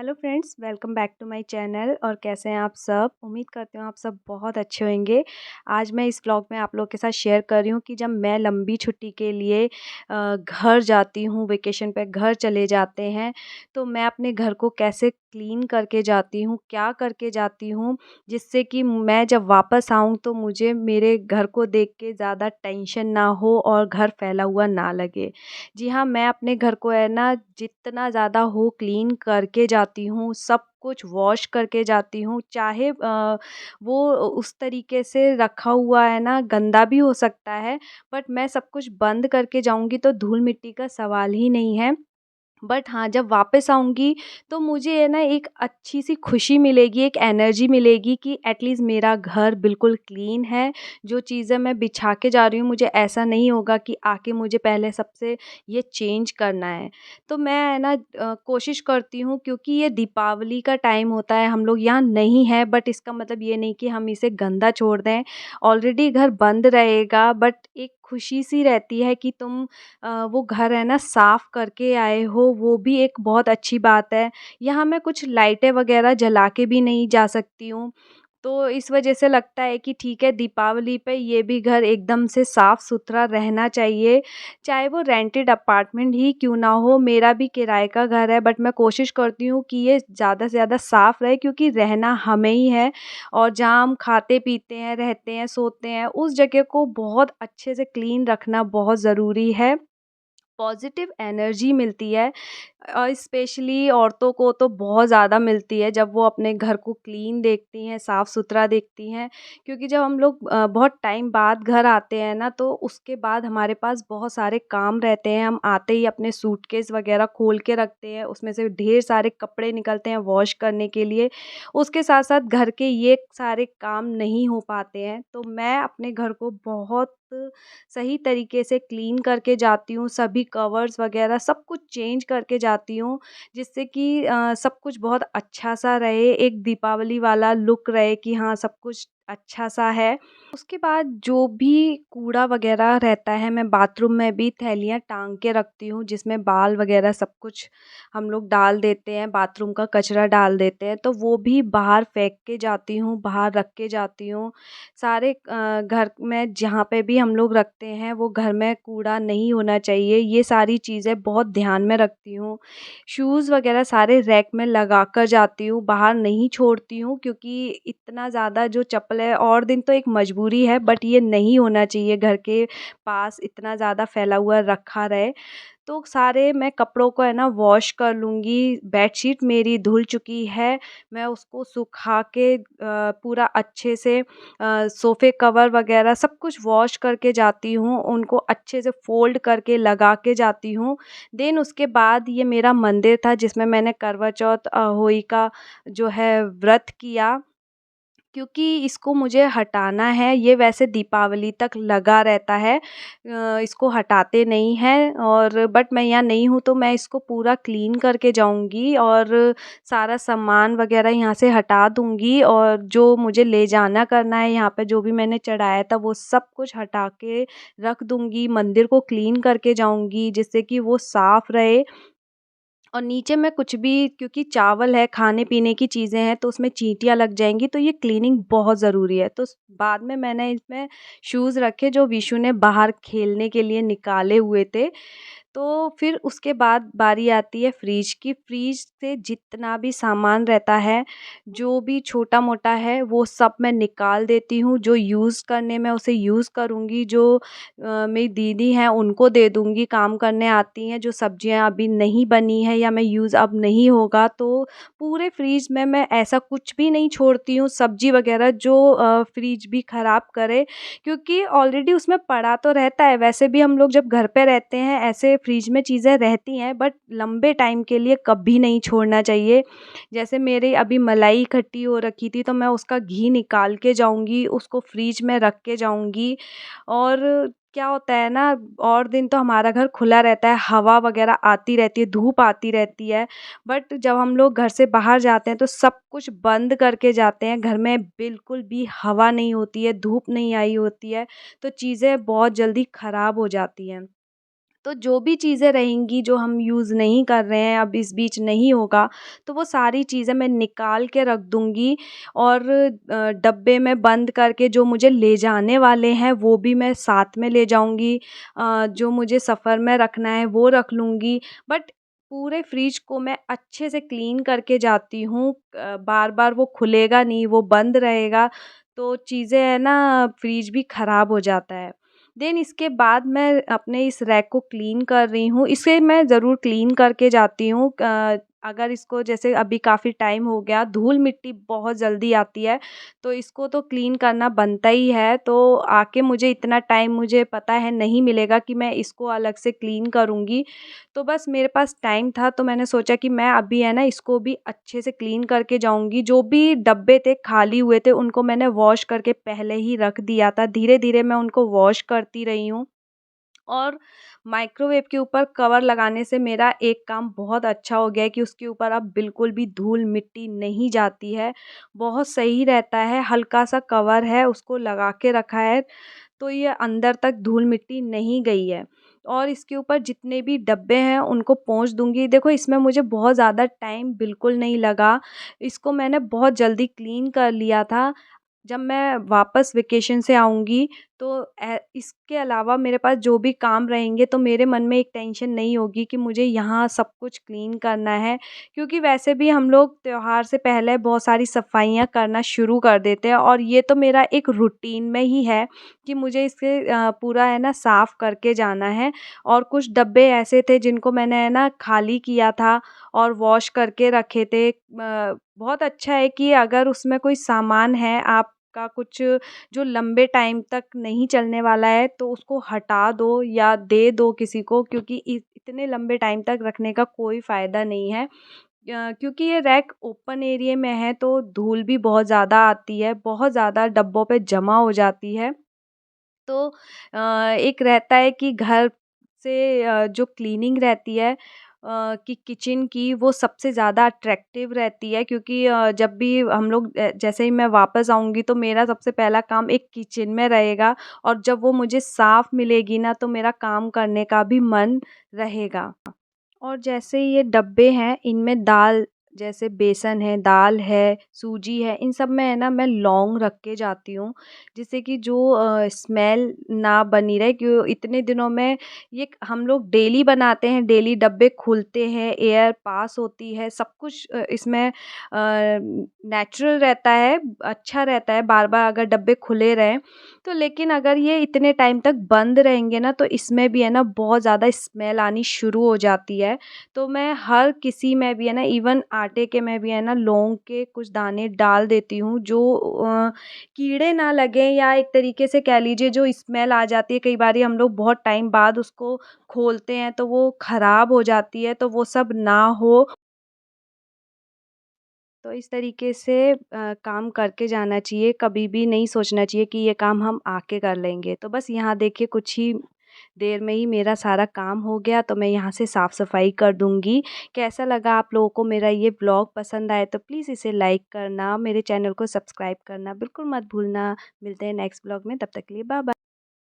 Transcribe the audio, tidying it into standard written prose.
Hello friends, welcome back to my channel. और कैसे हैं आप सब? उम्मीद करती हूँ आप सब बहुत अच्छे होंगे। आज मैं इस व्लॉग में आप लोगों के साथ शेयर कर रही हूँ कि जब मैं लंबी छुट्टी के लिए घर जाती हूँ, वेकेशन पे घर चले जाते हैं, तो मैं अपने घर को कैसे क्लीन करके जाती हूँ, क्या करके जाती हूँ, जिससे कि मैं जब वापस आऊँ तो मुझे मेरे घर को देख के ज़्यादा टेंशन ना हो और घर फैला हुआ ना लगे। जी हाँ, मैं अपने घर को है ना जितना ज़्यादा हो क्लीन करके जाती हूँ, सब कुछ वॉश करके जाती हूँ। चाहे वो उस तरीके से रखा हुआ है ना, गंदा भी हो सकता है, बट मैं सब कुछ बंद करके जाऊँगी तो धूल-मिट्टी का सवाल ही नहीं है। बट हाँ, जब वापस आऊँगी तो मुझे है ना एक अच्छी-सी खुशी मिलेगी, एक एनर्जी मिलेगी कि एटलीस्ट मेरा घर बिल्कुल क्लीन है। जो चीज़ें मैं बिछा के जा रही हूँ, मुझे ऐसा नहीं होगा कि आके मुझे पहले सबसे ये चेंज करना है। तो मैं है ना कोशिश करती हूँ, क्योंकि ये दीपावली का टाइम होता है, हम लोग यहाँ नहीं हैं, बट इसका मतलब ये नहीं कि हम इसे गंदा छोड़ दें। ऑलरेडी घर बंद रहेगा, बट एक खुशी-सी रहती है कि तुम वो घर है ना साफ़ करके आए हो, वो भी एक बहुत अच्छी बात है। यहाँ मैं कुछ लाइटें वग़ैरह जला के भी नहीं जा सकती हूँ, तो इस वज़ह से लगता है कि ठीक है, दीपावली पे ये भी घर एकदम से साफ़-सुथरा रहना चाहिए। चाहे वो रेंटेड अपार्टमेंट ही क्यों ना हो, मेरा भी किराए का घर है, बट मैं कोशिश करती हूँ कि ये ज़्यादा से ज़्यादा साफ़ रहे, क्योंकि रहना हमें ही है। और जहाँ हम खाते-पीते हैं, रहते हैं, सोते हैं, उस जगह को बहुत अच्छे से क्लीन रखना बहुत ज़रूरी है। पॉजिटिव एनर्जी मिलती है, स्पेशली औरतों को तो बहुत ज़्यादा मिलती है जब वो अपने घर को क्लीन देखती हैं, साफ़-सुथरा देखती हैं। क्योंकि जब हम लोग बहुत टाइम बाद घर आते हैं ना, तो उसके बाद हमारे पास बहुत सारे काम रहते हैं। हम आते ही अपने सूटकेस वग़ैरह खोल के रखते हैं, उसमें से ढेर सारे कपड़े निकलते हैं वॉश करने के लिए। उसके साथ-साथ घर के ये सारे काम नहीं हो पाते हैं, तो मैं अपने घर को बहुत सही तरीके से क्लीन करके जाती हूँ, सभी कवर्स वग़ैरह सब कुछ चेंज करके जाती हूँ, जिससे कि सब कुछ बहुत अच्छा-सा रहे, एक दीपावली वाला लुक रहे कि हाँ, सब कुछ अच्छा-सा है। उसके बाद जो भी कूड़ा वग़ैरह रहता है, मैं बाथरूम में भी थैलियाँ टाँग के रखती हूँ, जिसमें बाल वग़ैरह सब कुछ हम लोग डाल देते हैं, बाथरूम का कचरा डाल देते हैं, तो वो भी बाहर फेंक के जाती हूँ, बाहर रख के जाती हूँ। सारे घर में जहाँ पे भी हम लोग रखते हैं, वो घर में कूड़ा नहीं होना चाहिए, ये सारी चीज़ें बहुत ध्यान में रखती हूँ। शूज़ वग़ैरह सारे रैक में लगा कर जाती हूँ, बाहर नहीं छोड़ती हूँ, क्योंकि इतना ज़्यादा जो चप्पल है, और दिन तो एक मजबूरी है, बट ये नहीं होना चाहिए घर के पास इतना ज़्यादा फैला हुआ रखा रहे। तो सारे मैं कपड़ों को है ना वॉश कर लूँगी, बेडशीट मेरी धुल चुकी है, मैं उसको सुखा के पूरा अच्छे से सोफ़े कवर वग़ैरह सब कुछ वॉश करके जाती हूँ, उनको अच्छे से फ़ोल्ड करके लगा के जाती हूँ। देन उसके बाद ये मेरा मंदिर था जिसमें मैंने करवा चौथ होई का जो है व्रत किया, क्योंकि इसको मुझे हटाना है। ये वैसे दीपावली तक लगा रहता है, इसको हटाते नहीं हैं, और बट मैं यहाँ नहीं हूँ तो मैं इसको पूरा क्लीन करके जाऊँगी और सारा सामान वग़ैरह यहाँ से हटा दूँगी, और जो मुझे ले जाना करना है यहाँ पे, जो भी मैंने चढ़ाया था वो सब कुछ हटा के रख दूँगी। मंदिर को क्लीन करके जाऊँगी, जिससे कि वो साफ़ रहे। और नीचे में कुछ भी, क्योंकि चावल है, खाने-पीने की चीज़ें हैं, तो उसमें चींटियाँ लग जाएँगी, तो ये क्लीनिंग बहुत ज़रूरी है। तो स बाद में मैंने इसमें शूज़ रखे जो विशु ने बाहर खेलने के लिए निकाले हुए थे। तो फिर उसके बाद बारी आती है फ्रिज की। फ्रिज से जितना भी सामान रहता है, जो भी छोटा-मोटा है, वो सब मैं निकाल देती हूँ। जो यूज़ करने में उसे यूज़ करूँगी, जो मेरी दीदी हैं उनको दे दूँगी, काम करने आती हैं। जो सब्जियाँ अभी नहीं बनी है या मैं यूज़ अब नहीं होगा, तो पूरे फ्रिज में मैं ऐसा कुछ भी नहीं छोड़ती हूँ, सब्ज़ी वग़ैरह जो फ्रिज भी ख़राब करे, क्योंकि ऑलरेडी उसमें पड़ा तो रहता है। वैसे भी हम लोग जब घर पे रहते हैं, ऐसे फ्रिज में चीज़ें रहती हैं, बट लंबे टाइम के लिए कभी नहीं छोड़ना चाहिए। जैसे मेरी अभी मलाई इकट्ठी हो रखी थी, तो मैं उसका घी निकाल के जाऊँगी, उसको फ्रिज में रख के जाऊँगी। और क्या होता है ना, और दिन तो हमारा घर खुला रहता है, हवा वग़ैरह आती रहती है, धूप आती रहती है। बट जब हम लोग घर से बाहर जाते हैं, तो सब कुछ बंद करके जाते हैं, घर में बिल्कुल भी हवा नहीं होती है, धूप नहीं आई होती है, तो चीज़ें बहुत जल्दी ख़राब हो जाती हैं। तो जो भी चीज़ें रहेंगी जो हम यूज़ नहीं कर रहे हैं, अब इस बीच नहीं होगा, तो वो सारी चीज़ें मैं निकाल के रख दूँगी और डब्बे में बंद करके जो मुझे ले जाने वाले हैं वो भी मैं साथ में ले जाऊँगी। जो मुझे सफ़र में रखना है वो रख लूँगी। बट पूरे फ्रिज को मैं अच्छे से क्लीन करके जाती हूँ। बार-बार वो खुलेगा नहीं, वो बंद रहेगा, तो चीज़ें है ना फ्रिज भी ख़राब हो जाता है। देन इसके बाद मैं अपने इस रैक को क्लीन कर रही हूँ। इसे मैं ज़रूर क्लीन करके जाती हूँ। अगर इसको जैसे अभी काफ़ी टाइम हो गया, धूल-मिट्टी बहुत जल्दी आती है, तो इसको तो क्लीन करना बनता ही है। तो आके मुझे इतना टाइम मुझे पता है नहीं मिलेगा कि मैं इसको अलग से क्लीन करूँगी। तो बस मेरे पास टाइम था तो मैंने सोचा कि मैं अभी है ना इसको भी अच्छे से क्लीन करके जाऊँगी। जो भी डब्बे थे खाली हुए थे उनको मैंने वॉश करके पहले ही रख दिया था। धीरे-धीरे मैं उनको वॉश करती रही हूँ। और माइक्रोवेव के ऊपर कवर लगाने से मेरा एक काम बहुत अच्छा हो गया है कि उसके ऊपर अब बिल्कुल भी धूल-मिट्टी नहीं जाती है। बहुत सही रहता है, हल्का-सा कवर है उसको लगा के रखा है, तो ये अंदर तक धूल-मिट्टी नहीं गई है। और इसके ऊपर जितने भी डब्बे हैं उनको पोंछ दूँगी। देखो इसमें मुझे बहुत ज़्यादा टाइम बिल्कुल नहीं लगा। इसको मैंने बहुत जल्दी क्लीन कर लिया था। जब मैं वापस वेकेशन से आऊँगी तो इसके अलावा मेरे पास जो भी काम रहेंगे तो मेरे मन में एक टेंशन नहीं होगी कि मुझे यहाँ सब कुछ क्लीन करना है। क्योंकि वैसे भी हम लोग त्योहार से पहले बहुत सारी सफाइयाँ करना शुरू कर देते हैं और ये तो मेरा एक रूटीन में ही है कि मुझे इसे पूरा है ना साफ़ करके जाना है। और कुछ डब्बे ऐसे थे जिनको मैंने है ना खाली किया था और वॉश करके रखे थे। बहुत अच्छा है कि अगर उसमें कोई सामान है आपका कुछ जो लंबे टाइम तक नहीं चलने वाला है तो उसको हटा दो या दे दो किसी को, क्योंकि इतने लंबे टाइम तक रखने का कोई फ़ायदा नहीं है। क्योंकि ये रैक ओपन एरिया में है तो धूल भी बहुत ज़्यादा आती है, बहुत ज़्यादा डब्बों पे जमा हो जाती है। तो एक रहता है कि घर से जो क्लीनिंग रहती है कि किचन की वो सबसे ज़्यादा अट्रैक्टिव रहती है, क्योंकि जब भी हम लोग जैसे ही मैं वापस आऊँगी तो मेरा सबसे पहला काम एक किचन में रहेगा और जब वो मुझे साफ़ मिलेगी ना तो मेरा काम करने का भी मन रहेगा। और जैसे ये डब्बे हैं इनमें दाल, जैसे बेसन है, दाल है, सूजी है, इन सब में है ना मैं लौंग रख के जाती हूँ, जिससे कि जो स्मेल ना बनी रहे। क्यों इतने दिनों में ये हम लोग डेली बनाते हैं, डेली डब्बे खुलते हैं, एयर पास होती है, सब कुछ इसमें नेचुरल रहता है, अच्छा रहता है बार-बार अगर डब्बे खुले रहें। तो लेकिन अगर ये इतने टाइम तक बंद रहेंगे ना तो इसमें भी है ना बहुत ज़्यादा स्मेल आनी शुरू हो जाती है। तो मैं हर किसी में भी है ना इवन आटे के में भी है ना लौंग के कुछ दाने डाल देती हूँ जो कीड़े ना लगें, या एक तरीके से कह लीजिए जो स्मेल आ जाती है, कई बारी हम लोग बहुत टाइम बाद उसको खोलते हैं तो वो ख़राब हो जाती है, तो वो सब ना हो। तो इस तरीके से काम करके जाना चाहिए, कभी भी नहीं सोचना चाहिए कि ये काम हम आके कर लेंगे। तो बस यहाँ देखिए कुछ ही देर में ही मेरा सारा काम हो गया, तो मैं यहाँ से साफ़-सफ़ाई कर दूँगी। कैसा लगा आप लोगों को मेरा ये ब्लॉग? पसंद आए तो प्लीज़ इसे लाइक करना, मेरे चैनल को सब्सक्राइब करना बिल्कुल मत भूलना। मिलते हैं नेक्स्ट ब्लॉग में, तब तक के लिए बाय बाय।